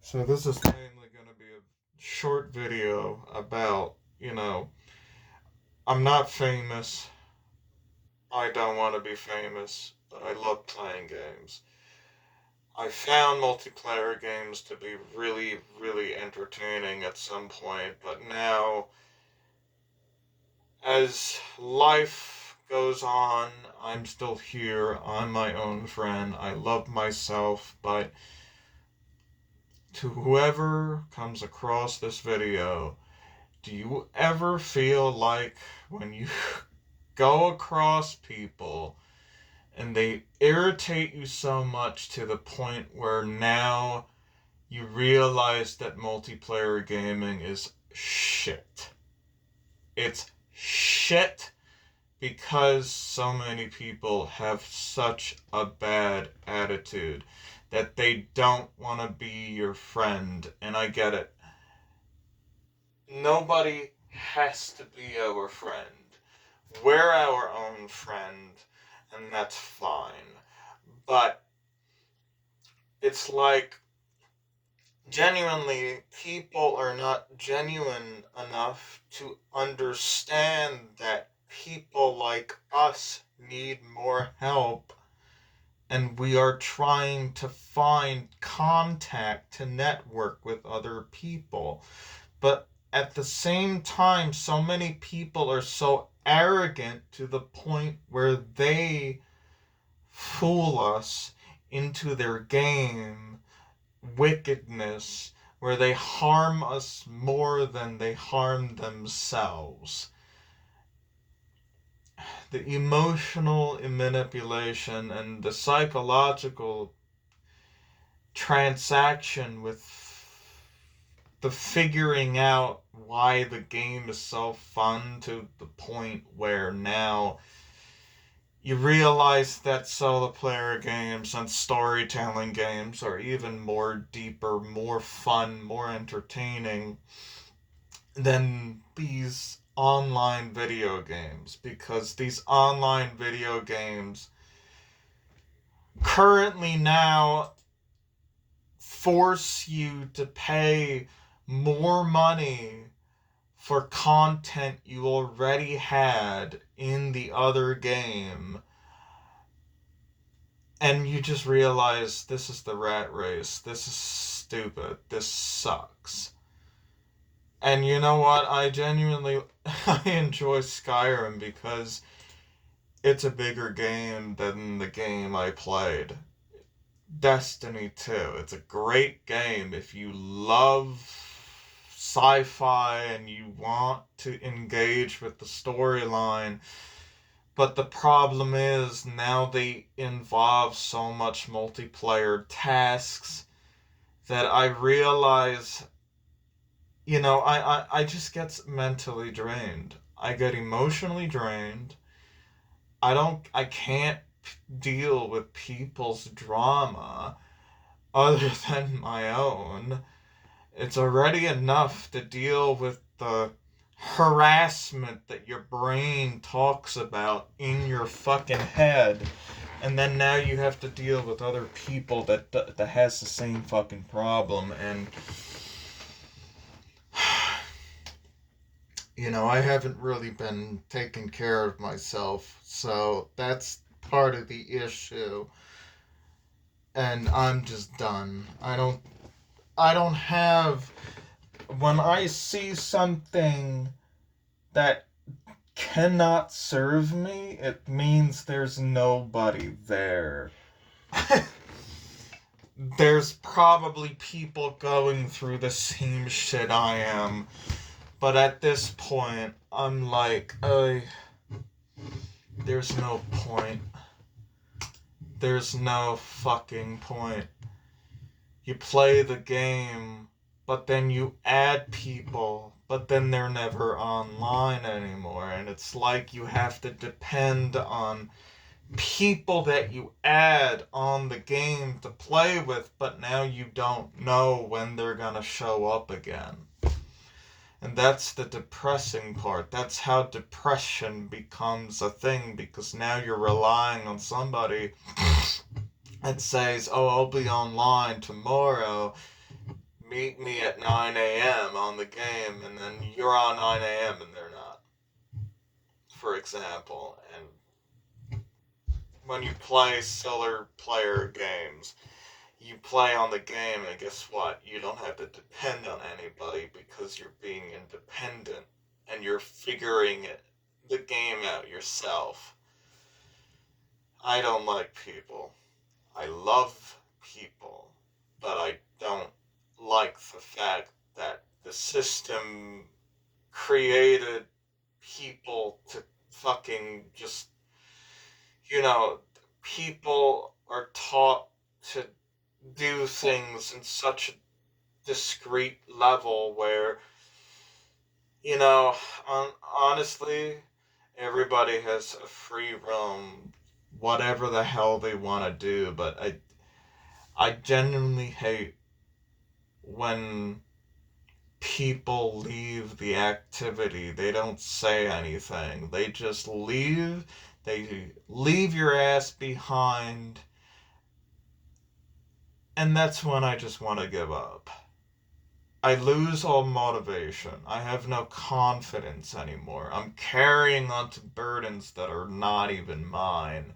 So this is mainly going to be a short video about, I'm not famous. I don't want to be famous, but I love playing games. I found multiplayer games to be really, really entertaining at some point, but now, as life goes on, I'm still here. I'm my own friend. I love myself, but to whoever comes across this video, do you ever feel like when you go across people and they irritate you so much to the point where now you realize that multiplayer gaming is shit? It's shit because so many people have such a bad attitude that they don't want to be your friend, and I get it. Nobody has to be our friend. We're our own friend, and that's fine. But it's like, genuinely, people are not genuine enough to understand that people like us need more help, and we are trying to find contact to network with other people. But at the same time, so many people are so arrogant to the point where they fool us into their game wickedness, where they harm us more than they harm themselves. The emotional manipulation and the psychological transaction with the figuring out why the game is so fun, to the point where now you realize that solo player games and storytelling games are even more deeper, more fun, more entertaining than these online video games, because these online video games currently now force you to pay more money for content you already had in the other game, and you just realize this is the rat race. This is stupid. This sucks. And you know what? I genuinely I enjoy Skyrim because it's a bigger game than the game I played. Destiny 2. It's a great game if you love sci-fi and you want to engage with the storyline. But the problem is now they involve so much multiplayer tasks that I realize, I just get mentally drained. I get emotionally drained. I can't deal with people's drama other than my own. It's already enough to deal with the harassment that your brain talks about in your fucking head, and then now you have to deal with other people that has the same fucking problem. And I haven't really been taking care of myself, so that's part of the issue. And I'm just done. I don't have, when I see something that cannot serve me, it means there's nobody there. There's probably people going through the same shit I am, but at this point, I'm like, there's no point. There's no fucking point. You play the game, but then you add people, but then they're never online anymore, and it's like you have to depend on people that you add on the game to play with, but now you don't know when they're gonna show up again. And that's the depressing part. That's how depression becomes a thing, because now you're relying on somebody that says, oh, I'll be online tomorrow. meet me at 9 a.m. on the game, and then you're on 9 a.m. and they're not, for example. And when you play single player games, you play on the game, and guess what? You don't have to depend on anybody because you're being independent and you're figuring the game out yourself. I don't like people. I love people, but I don't like the fact that the system created people to fucking just, you know, people are taught to do things in such a discrete level where, honestly, everybody has a free roam, whatever the hell they want to do, but I genuinely hate when people leave the activity. They don't say anything. They just leave. They leave your ass behind. And that's when I just want to give up. I lose all motivation. I have no confidence anymore. I'm carrying onto burdens that are not even mine.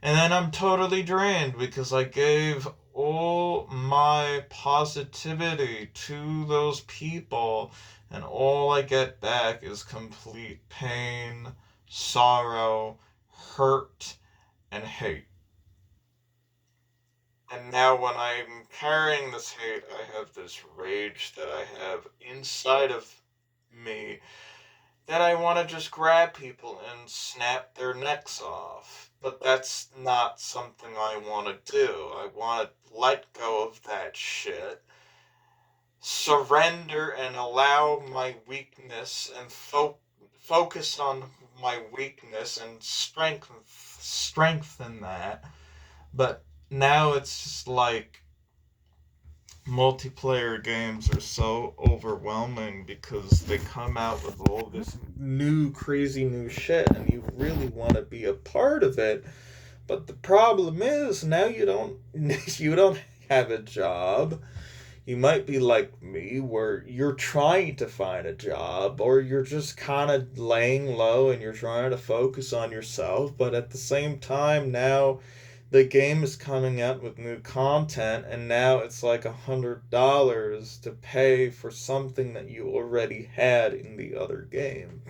And then I'm totally drained because I gave all my positivity to those people, and all I get back is complete pain, sorrow, hurt, and hate. And now when I'm carrying this hate, I have this rage that I have inside of me that I want to just grab people and snap their necks off. But that's not something I want to do. I want to let go of that shit, surrender and allow my weakness and focus on my weakness and strengthen that. But now it's just like multiplayer games are so overwhelming because they come out with all this new crazy new shit and you really want to be a part of it, but the problem is now you don't you don't have a job. You might be like me where you're trying to find a job, or you're just kind of laying low and you're trying to focus on yourself, but at the same time now the game is coming out with new content, and now it's like $100 to pay for something that you already had in the other game.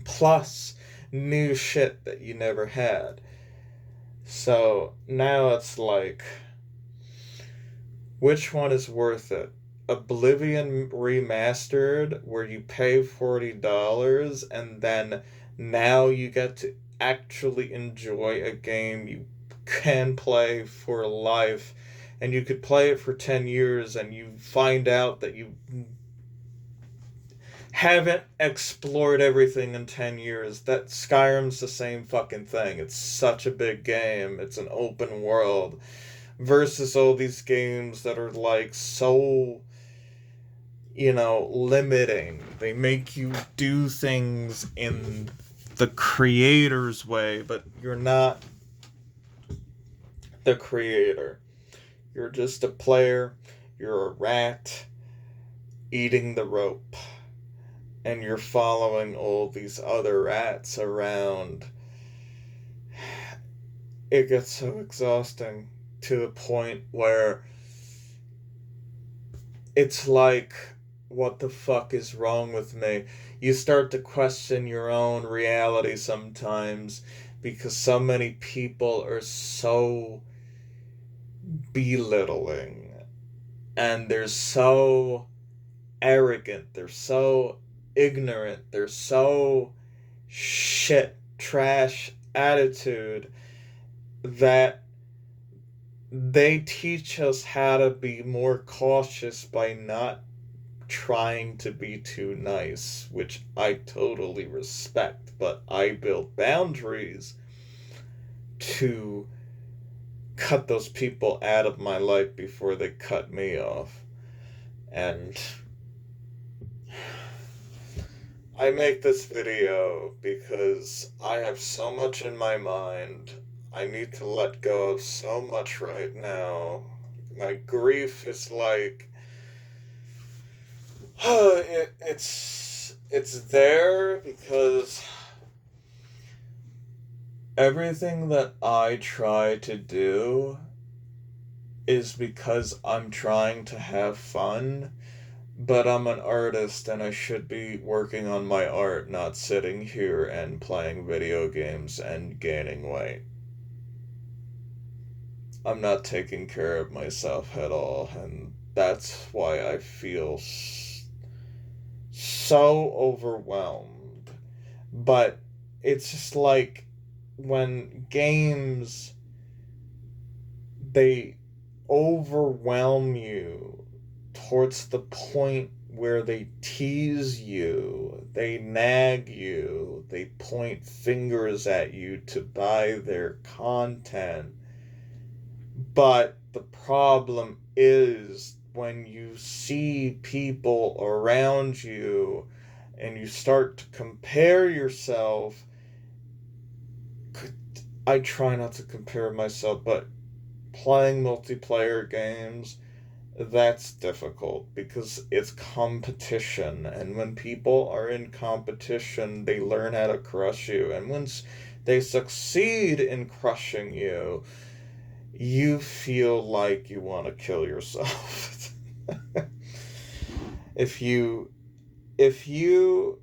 Plus new shit that you never had. So now it's like, which one is worth it? Oblivion Remastered, where you pay $40 and then now you get to actually enjoy a game you can play for life, and you could play it for 10 years and you find out that you haven't explored everything in 10 years. That Skyrim's the same fucking thing. It's such a big game. It's an open world versus all these games that are like so, limiting. They make you do things in the creator's way, but you're not the creator. You're just a player. You're a rat eating the rope. And you're following all these other rats around. It gets so exhausting to the point where it's like, what the fuck is wrong with me? You start to question your own reality sometimes because so many people are so belittling and they're so arrogant, they're so ignorant, they're so shit, trash attitude that they teach us how to be more cautious by not trying to be too nice, which I totally respect, but I build boundaries to cut those people out of my life before they cut me off. And I make this video because I have so much in my mind. I need to let go of so much right now. My grief is like, it's there because everything that I try to do is because I'm trying to have fun, but I'm an artist and I should be working on my art, not sitting here and playing video games and gaining weight. I'm not taking care of myself at all, and that's why I feel so overwhelmed. But it's just like when games, they overwhelm you towards the point where they tease you, they nag you, they point fingers at you to buy their content. But the problem is when you see people around you and you start to compare yourself. I try not to compare myself, but playing multiplayer games, that's difficult because it's competition. And when people are in competition, they learn how to crush you. And once they succeed in crushing you, you feel like you want to kill yourself. if you if you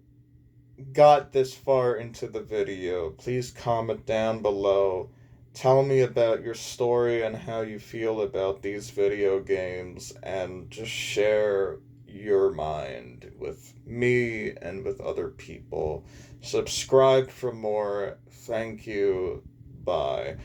got this far into the video, please comment down below. Tell me about your story and how you feel about these video games, and just share your mind with me and with other people. Subscribe for more. Thank you. Bye.